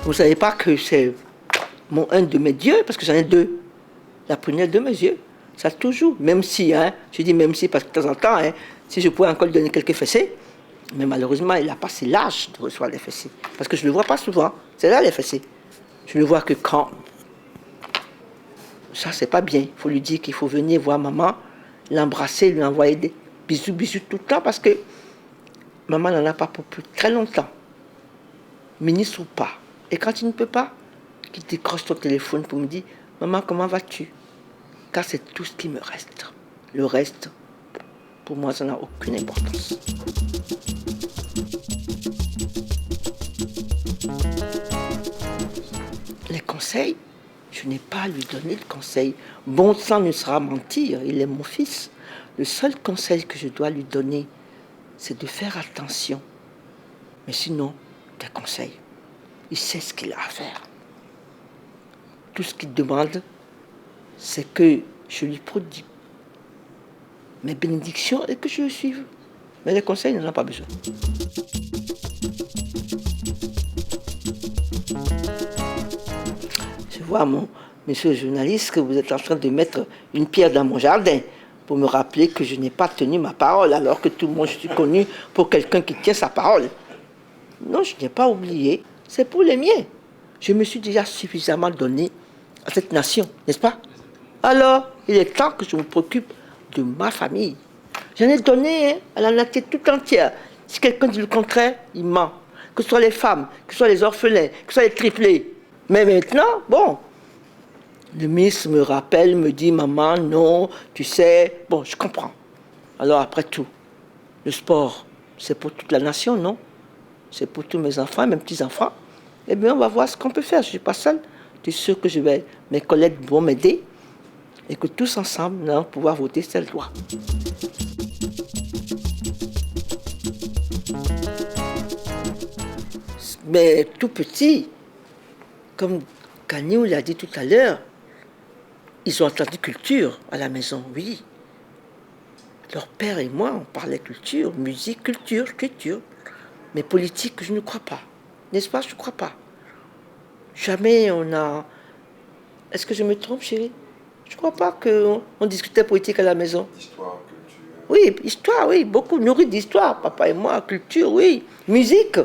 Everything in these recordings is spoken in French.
Vous ne savez pas que c'est un de mes dieux, parce que j'en ai deux. La prunelle de mes yeux. Ça toujours, même si, je dis même si, parce que de temps en temps, si je pouvais encore lui donner quelques fessées, mais malheureusement, il n'a pas assez l'âge de recevoir les fessées. Parce que je ne le vois pas souvent. C'est là les fessées. Je ne le vois que quand. Ça, c'est pas bien. Il faut lui dire qu'il faut venir voir maman, l'embrasser, lui envoyer des bisous, bisous tout le temps, parce que maman n'en a pas pour plus très longtemps. Ministre ou pas. Et quand il ne peut pas, qu'il décroche ton téléphone pour me dire, maman, comment vas-tu? Car c'est tout ce qui me reste. Le reste, pour moi, ça n'a aucune importance. Les conseils, je n'ai pas à lui donner de conseils. Bon sang ne sera mentir, il est mon fils. Le seul conseil que je dois lui donner, c'est de faire attention. Mais sinon, des conseils. Il sait ce qu'il a à faire. Tout ce qu'il demande, c'est que je lui prodigue mes bénédictions et que je le suive. Mais les conseils, il n'en a pas besoin. Je vois, monsieur le journaliste, que vous êtes en train de mettre une pierre dans mon jardin pour me rappeler que je n'ai pas tenu ma parole, alors que tout le monde, je suis connu pour quelqu'un qui tient sa parole. Non, je n'ai pas oublié. C'est pour les miens. Je me suis déjà suffisamment donné à cette nation, n'est-ce pas? Alors, il est temps que je me préoccupe de ma famille. J'en ai donné à la nation tout entière. Si quelqu'un dit le contraire, il ment. Que ce soit les femmes, que ce soit les orphelins, que ce soit les triplés. Mais maintenant, bon, le ministre me rappelle, me dit, maman, non, tu sais, bon, je comprends. Alors après tout, le sport, c'est pour toute la nation, non? C'est pour tous mes enfants, mes petits-enfants. Eh bien, on va voir ce qu'on peut faire. Je ne suis pas seule. Je suis sûr que mes collègues vont m'aider et que tous ensemble, nous allons pouvoir voter cette loi. Mais tout petit, comme Kaniou l'a dit tout à l'heure, ils ont entendu culture à la maison, oui. Leur père et moi, on parlait culture, musique, culture. Mais politique, je ne crois pas. N'est-ce pas? Je ne crois pas. Jamais on a... Est-ce que je me trompe, chérie? Je ne crois pas qu'on discutait politique à la maison. Histoire, culture. Oui, histoire, oui, beaucoup nourri d'histoire. Papa et moi, culture, oui. Musique.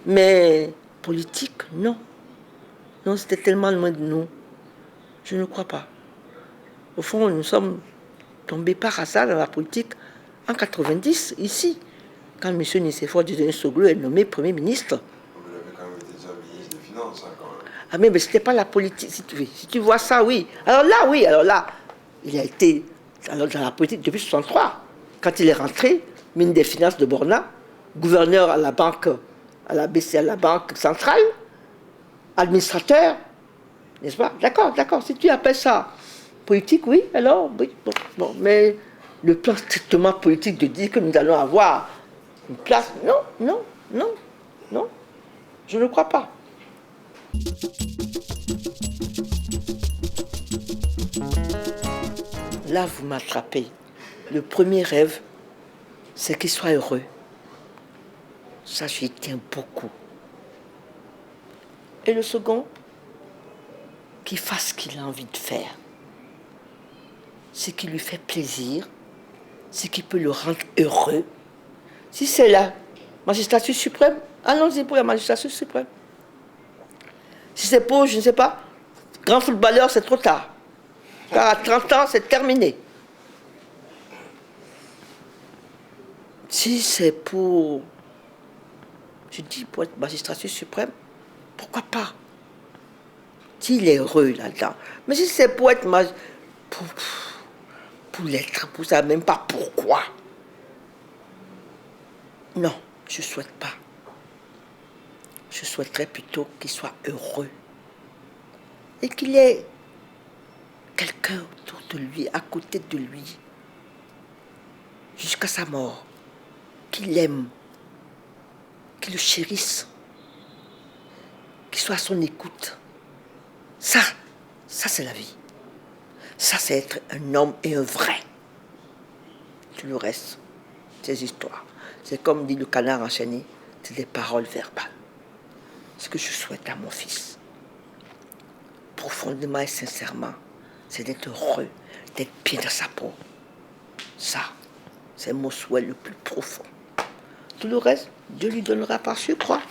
Mais politique, non. Non, c'était tellement loin de nous. Je ne crois pas. Au fond, nous sommes tombés par hasard dans la politique en 90, ici, quand M. Nicéphore Dieudonné-Soglo est nommé Premier ministre. Vous avez quand même été déjà ministre des Finances, quand même. Ah mais ce n'était pas la politique, si tu vois ça, oui. Alors là, il a été dans la politique depuis 1963. Quand il est rentré, ministre des Finances de Borna, gouverneur à la banque, à la BCA, à la banque centrale, administrateur, n'est-ce pas? D'accord, si tu appelles ça politique, oui, alors, oui, bon, mais le plan strictement politique de dire que nous allons avoir une place, non, je ne crois pas. Là, vous m'attrapez. Le premier rêve, c'est qu'il soit heureux. Ça, j'y tiens beaucoup. Et le second, qu'il fasse ce qu'il a envie de faire. Ce qui lui fait plaisir, ce qui peut le rendre heureux. Si c'est la magistrature suprême, allons-y pour la magistrature suprême. Si c'est pour, je ne sais pas, grand footballeur, c'est trop tard. Car à 30 ans, c'est terminé. Si c'est pour, je dis pour être magistrature suprême, pourquoi pas? S'il est heureux là-dedans. Mais si c'est pour être pour l'être, pour ça, même pas pourquoi. Non, je ne souhaite pas. Je souhaiterais plutôt qu'il soit heureux. Et qu'il ait quelqu'un autour de lui, à côté de lui, jusqu'à sa mort, qu'il l'aime, qu'il le chérisse, qu'il soit à son écoute. Ça c'est la vie. Ça, c'est être un homme et un vrai. Tout le reste, ces histoires. C'est comme dit le canard enchaîné, c'est des paroles verbales. Ce que je souhaite à mon fils, profondément et sincèrement, c'est d'être heureux, d'être bien dans sa peau. Ça, c'est mon souhait le plus profond. Tout le reste, Dieu lui donnera par surcroît.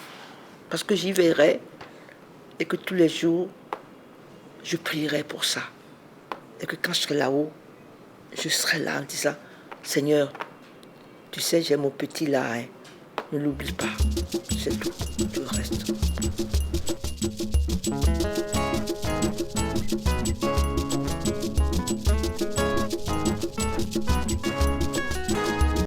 Parce que j'y verrai et que tous les jours, je prierai pour ça. Et que quand je serai là-haut, je serai là en disant, Seigneur, tu sais, j'ai mon petit là, hein. Ne l'oublie pas. C'est tout.